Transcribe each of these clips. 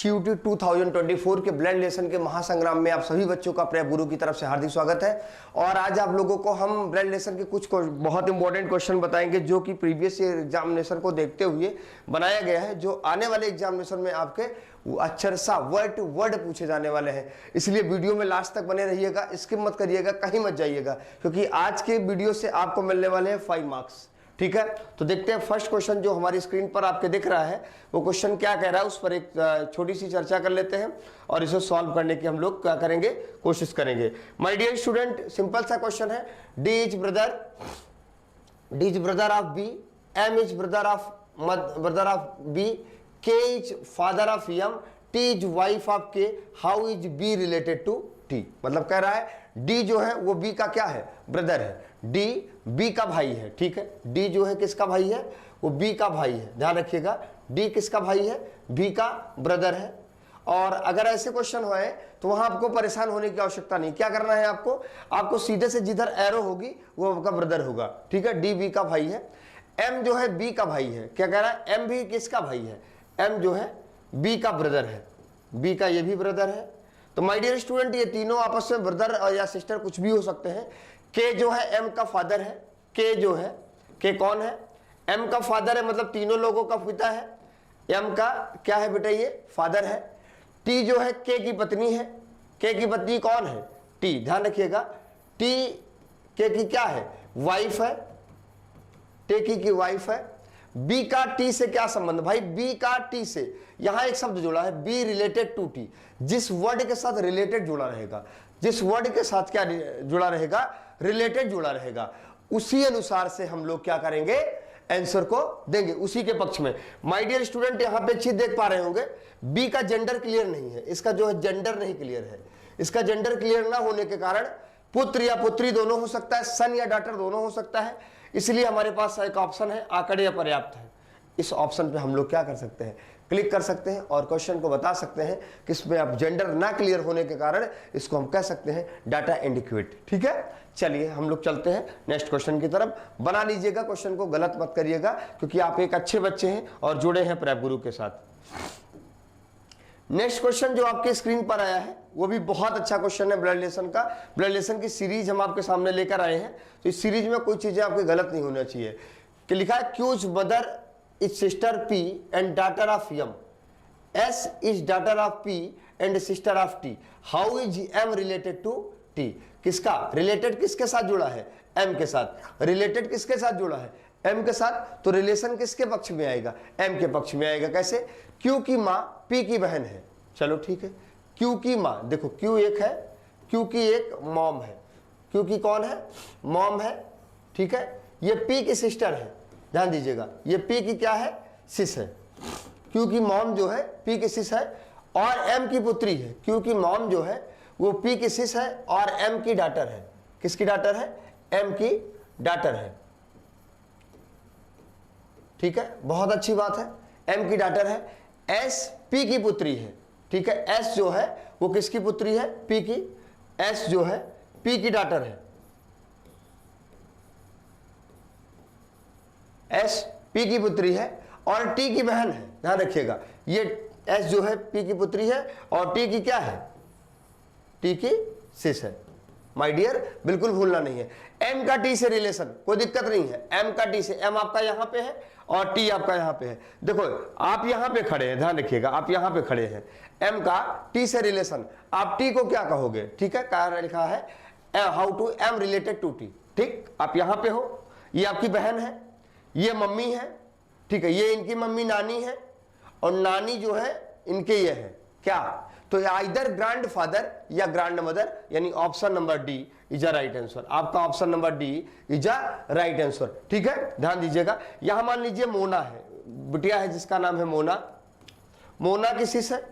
CUET 2024 के blood relation के महासंग्राम में आप सभी बच्चों का प्रेप गुरु की तरफ से हार्दिक स्वागत है। और आज आप लोगों को हम ब्लड रिलेशन के कुछ बहुत इंपॉर्टेंट क्वेश्चन बताएंगे जो कि प्रीवियस ईयर एग्जामिनेशन को देखते हुए बनाया गया है, जो आने वाले एग्जामिनेशन में आपके अक्षरशः वर्ड टू वर्ड पूछे जाने वाले हैं। इसलिए वीडियो में लास्ट तक बने रहिएगा, स्किप मत करिएगा, कहीं मत जाइएगा, क्योंकि आज के वीडियो से आपको मिलने वाले हैं 5 मार्क्स। ठीक है, तो देखते हैं फर्स्ट क्वेश्चन जो हमारी स्क्रीन पर आपके दिख रहा है वो क्वेश्चन क्या कह रहा है, उस पर एक छोटी सी चर्चा कर लेते हैं और इसे सॉल्व करने की हम लोग क्या करेंगे, कोशिश करेंगे। माय डियर स्टूडेंट, सिंपल सा क्वेश्चन है। D is brother of B, M is brother of B, K is father of M, T is wife of K, how is B related to T. मतलब कह रहा है D जो है वो B का क्या है, ब्रदर है, डी बी का भाई है। ठीक है, डी जो है किसका भाई है, वो बी का भाई है, ध्यान रखिएगा। डी किसका भाई है, बी का ब्रदर है। और अगर ऐसे क्वेश्चन होए तो वहां आपको परेशान होने की आवश्यकता नहीं। क्या करना है आपको सीधे से जिधर एरो होगी वो आपका ब्रदर होगा। ठीक है, डी बी का भाई है, एम जो है बी का भाई है। क्या कह रहा है, एम भी किसका भाई है, एम जो है बी का ब्रदर है, बी का ये भी ब्रदर है। तो माय डियर स्टूडेंट, ये तीनों आपस में ब्रदर या सिस्टर कुछ भी हो सकते हैं। के जो है एम का फादर है, के जो है, के कौन है, एम का फादर है, मतलब तीनों लोगों का पिता है। एम का क्या है बेटा, ये फादर है। टी जो है के की पत्नी है, के की पत्नी कौन है, टी, ध्यान रखिएगा। टी के की क्या है, वाइफ है, टेकी की वाइफ है। बी का टी से क्या संबंध भाई, बी का टी से यहां एक शब्द जुड़ा है, बी रिलेटेड टू टी। जिस वर्ड के साथ रिलेटेड जुड़ा रहेगा, जिस वर्ड के साथ क्या जुड़ा रहेगा, रिलेटेड जुड़ा रहेगा, उसी अनुसार से हम लोग क्या करेंगे, आंसर को देंगे, उसी के पक्ष में। माय डियर स्टूडेंट, यहां पे चीज देख पा रहे होंगे, बी का जेंडर क्लियर नहीं है, इसका जो है जेंडर नहीं क्लियर है। इसका जेंडर क्लियर ना होने के कारण पुत्र या पुत्री दोनों हो सकता है, सन या डॉटर दोनों हो सकता है। इसलिए हमारे पास एक ऑप्शन है, आंकड़े अपर्याप्त है। इस ऑप्शन पे हम लोग क्या कर सकते हैं, क्लिक कर सकते हैं और क्वेश्चन को बता सकते हैं कि इसमें अब जेंडर ना क्लियर होने के कारण इसको हम कह सकते हैं डाटा इनएडिक्वेट। ठीक है, चलिए हम लोग चलते हैं नेक्स्ट क्वेश्चन की तरफ। बना लीजिएगा क्वेश्चन को, गलत मत करिएगा, क्योंकि आप एक अच्छे बच्चे हैं और जुड़े हैं प्रेप गुरु के साथ। नेक्स्ट क्वेश्चन जो आपके स्क्रीन पर आया है वो भी बहुत अच्छा क्वेश्चन है ब्लड रिलेशन का। ब्लड रिलेशन की सीरीज हम आपके सामने लेकर आए हैं, तो इस सीरीज में कोई चीजें आपके गलत नहीं होना चाहिए। कि लिखा है, Q's mother is sister P and daughter of M, S is daughter of P and sister of T, how is M related to T. किसका रिलेटेड, किसके साथ जुड़ा है, एम के साथ। रिलेटेड किसके साथ जुड़ा है, एम के साथ। तो रिलेशन किसके पक्ष में आएगा, एम के पक्ष में आएगा। कैसे, क्यू की माँ पी की बहन है। चलो ठीक है, क्यू की माँ, देखो क्यू एक है, क्यू की एक मॉम है, क्यू की कौन है, मॉम है। ठीक है, ये पी की सिस्टर है, ध्यान दीजिएगा, ये पी की क्या है, सिस है। क्यू की मॉम जो है पी की सिस है और एम की पुत्री है। क्यू की मॉम जो है वो पी की सिस है और एम की डॉटर है। किसकी डॉटर है, एम की डॉटर है। ठीक है, बहुत अच्छी बात है, एम की डॉटर है। एस पी की पुत्री है। ठीक है, एस जो है वो किसकी पुत्री है, पी की। एस जो है पी की डॉटर है, एस पी की पुत्री है और टी की बहन है। ध्यान रखिएगा, ये एस जो है पी की पुत्री है और टी की क्या है, टी की सिस है। माय डियर, बिल्कुल भूलना नहीं है। एम का टी से रिलेशन, कोई दिक्कत नहीं है, एम का टी से, एम आपका यहां पे है और टी आपका यहां पे है। देखो आप यहां पे खड़े हैं, ध्यान रखिएगा, आप यहां पे खड़े हैं, एम का टी से रिलेशन, आप टी को क्या कहोगे। ठीक है, क्या लिखा है, how to M related to T. ठीक, आप यहां पे हो, ये आपकी बहन है, ये मम्मी है। ठीक है, ये इनकी मम्मी नानी है और नानी जो है इनके ये है क्या, तो आइदर ग्रैंड फादर या ग्रैंड मदर, यानी option number D is a right answer. आपका option number D is a right answer. ठीक है, ध्यान दीजिएगा। यहां मान लीजिए मोना है, बिटिया है जिसका नाम है मोना, मोना की सिस है,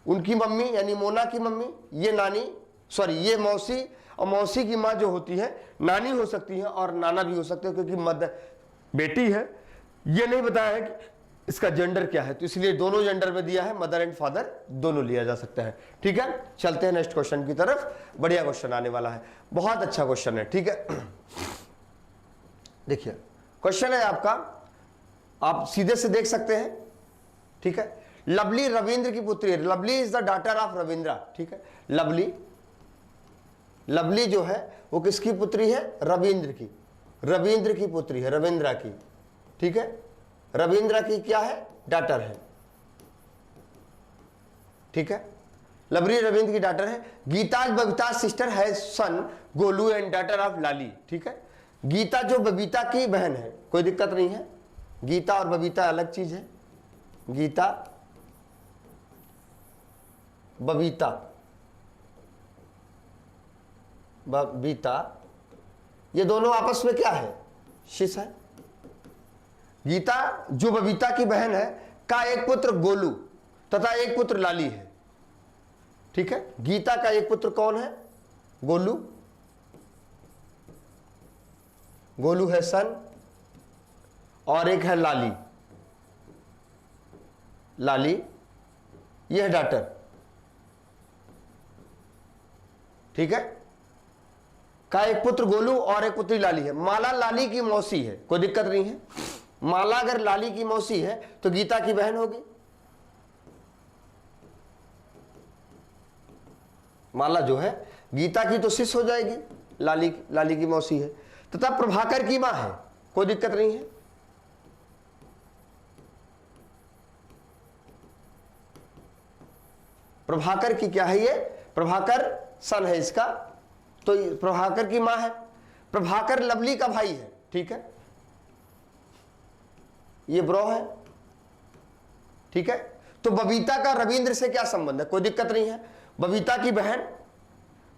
उनकी मम्मी यानी मोना की मम्मी, ये नानी, सॉरी ये मौसी, और मौसी की माँ जो होती है नानी हो सकती है और नाना भी हो सकते हैं, क्योंकि मदर बेटी है। ये नहीं बताया है कि इसका जेंडर क्या है, तो इसलिए दोनों जेंडर में दिया है, मदर एंड फादर दोनों लिया जा सकता है। ठीक है, चलते हैं नेक्स्ट क्वेश्चन की तरफ। बढ़िया क्वेश्चन आने वाला है, बहुत अच्छा क्वेश्चन है। ठीक है, देखिए क्वेश्चन है आपका, आप सीधे से देख सकते हैं। ठीक है, लवली रविंद्र की पुत्री है, lovely is the daughter of Ravindra, ठीक है। लवली, लवली जो है वो किसकी पुत्री है, रविंद्र की, रविंद्र की पुत्री है, रविंद्रा की, ठीक है। रविंद्रा की क्या है, डॉटर है, ठीक है। लवली रविंद्र की डॉटर है। गीता बबीता सिस्टर है सन गोलू एंड डॉटर ऑफ लाली, ठीक है। गीता जो बबीता की बहन है, कोई दिक्कत नहीं है, गीता और बबीता अलग चीज है। गीता बबीता, बबीता ये दोनों आपस में क्या है, शिश है। गीता जो बबीता की बहन है का एक पुत्र गोलू तथा एक पुत्र लाली है, ठीक है। गीता का एक पुत्र कौन है, गोलू, गोलू है सन, और एक है लाली, लाली ये है डॉटर, ठीक है। का एक पुत्र गोलू और एक पुत्री लाली है। माला लाली की मौसी है, कोई दिक्कत नहीं है। माला अगर लाली की मौसी है तो गीता की बहन होगी। माला जो है गीता की तो शिष्य हो जाएगी, लाली की मौसी है। तथा प्रभाकर की मां है, कोई दिक्कत नहीं है। प्रभाकर की क्या है, ये प्रभाकर सन है इसका, तो प्रभाकर की मां है। प्रभाकर लवली का भाई है, ठीक है। ये ब्रो है, ठीक है। तो बबीता का रविंद्र से क्या संबंध है, कोई दिक्कत नहीं है। बबीता की बहन,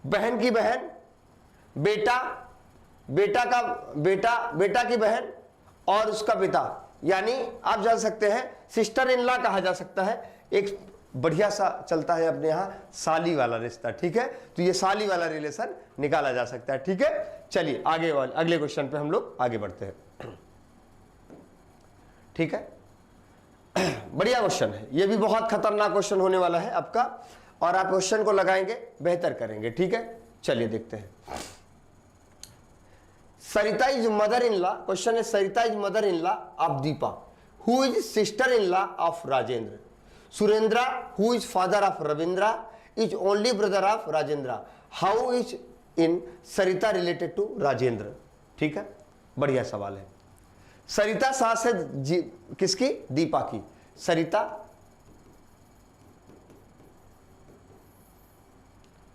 बहन की बहन, बेटा, बेटा का बेटा, बेटा की बहन और उसका पिता, यानी आप जान सकते हैं सिस्टर इन लॉ कहा जा सकता है। एक बढ़िया सा चलता है अपने यहां साली वाला रिश्ता, ठीक है। तो ये साली वाला रिलेशन निकाला जा सकता है, ठीक है। चलिए आगे वाले अगले क्वेश्चन पे हम लोग आगे बढ़ते हैं, ठीक है। बढ़िया क्वेश्चन है, ये भी बहुत खतरनाक क्वेश्चन होने वाला है आपका, और आप क्वेश्चन को लगाएंगे बेहतर करेंगे, ठीक है। चलिए देखते हैं। Sarita is mother in law, question है Sarita is mother in law of Deepa who is sister in law of Rajendra. Surendra who is father of Ravindra is only brother of Rajendra. How is in Sarita related to Rajendra, ठीक है। बढ़िया सवाल है। सरिता सास है किसकी, दीपा की। सरिता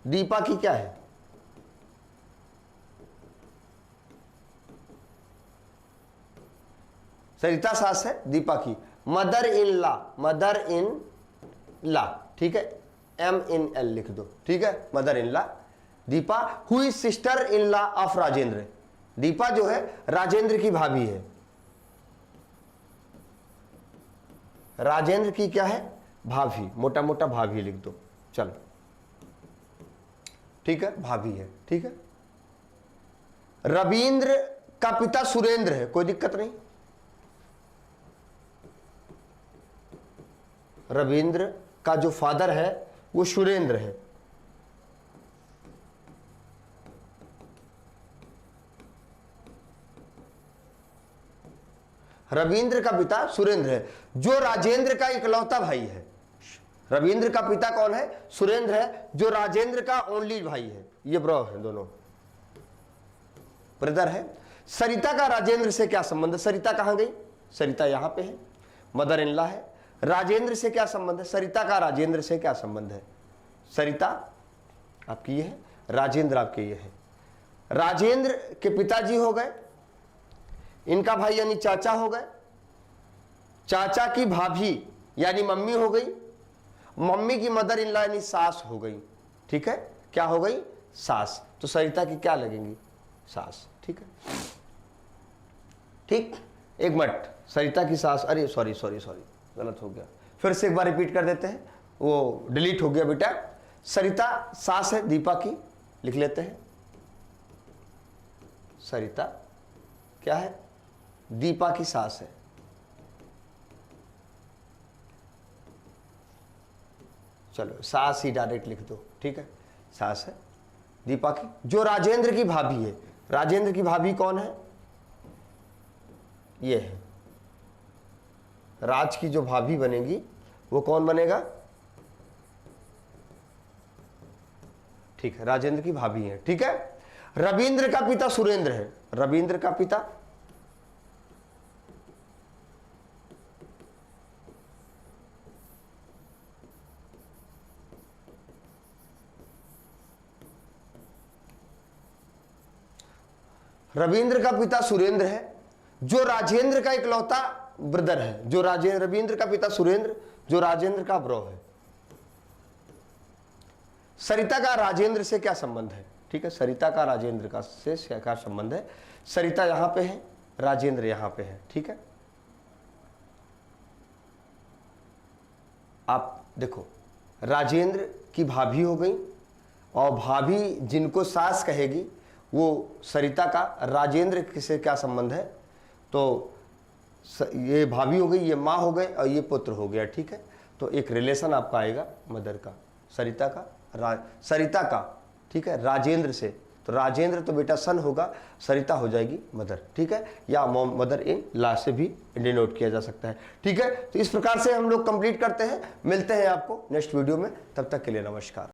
दीपा की क्या है, सरिता सास है दीपा की। Mother in law, mother in law, ठीक है। MIN लिख दो, ठीक है। Mother in law Deepa who is sister in law of Rajendra. Deepa जो है राजेंद्र की भाभी है। राजेंद्र की क्या है, भाभी, मोटा मोटा भाभी लिख दो, चलो, ठीक है, भाभी है, ठीक है। रविंद्र का पिता सुरेंद्र है, कोई दिक्कत नहीं। रविंद्र का जो फादर है वो सुरेंद्र है। रविंद्र का पिता सुरेंद्र है, जो राजेंद्र का इकलौता भाई है। रविंद्र का पिता कौन है, सुरेंद्र है, जो राजेंद्र का ओनली भाई है। ये ब्रो है, दोनों ब्रदर है। सरिता का राजेंद्र से क्या संबंध है, सरिता कहां गई, सरिता यहां पे है, मदर इन लॉ है। राजेंद्र से क्या संबंध है, सरिता का राजेंद्र से क्या संबंध है। सरिता आपकी ये है, राजेंद्र आपके ये है। राजेंद्र के पिताजी हो गए, इनका भाई यानी चाचा हो गए। चाचा की भाभी यानी मम्मी हो गई। मम्मी की मदर इन लॉ यानी सास हो गई, ठीक है। क्या हो गई, सास। तो सरिता की क्या लगेंगी, सास, ठीक है। ठीक, एक मिनट, सरिता की सास, अरे सॉरी सॉरी सॉरी गलत हो गया, फिर से एक बार रिपीट कर देते हैं, वो डिलीट हो गया बेटा। सरिता सास है दीपा की, लिख लेते हैं। सरिता क्या है, दीपा की सास है। चलो सास ही डायरेक्ट लिख दो, ठीक है। सास है दीपा की, जो राजेंद्र की भाभी है। राजेंद्र की भाभी कौन है, ये है। राज की जो भाभी बनेगी वो कौन बनेगा? ठीक है, राजेंद्र की भाभी है। ठीक है, रविंद्र का पिता सुरेंद्र है। रविंद्र का पिता सुरेंद्र है, जो राजेंद्र का इकलौता ब्रदर है। जो रविंद्र का पिता सुरेंद्र, जो राजेंद्र का ब्रो है। सरिता का राजेंद्र से क्या संबंध है? ठीक है, सरिता का राजेंद्र का से क्या संबंध है? सरिता यहां पे है, राजेंद्र यहां पे है। ठीक है, आप देखो, राजेंद्र की भाभी हो गई, और भाभी जिनको सास कहेगी वो सरिता का राजेंद्र से क्या संबंध है? तो ये भाभी हो गई, ये माँ हो गए, और ये पुत्र हो गया। ठीक है, तो एक रिलेशन आपका आएगा मदर का, सरिता का, ठीक है, राजेंद्र से। तो राजेंद्र तो बेटा सन होगा, सरिता हो जाएगी मदर। ठीक है, या मदर इन लॉ से भी डिनोट किया जा सकता है। ठीक है, तो इस प्रकार से हम लोग कंप्लीट करते हैं। मिलते हैं आपको नेक्स्ट वीडियो में, तब तक के लिए नमस्कार।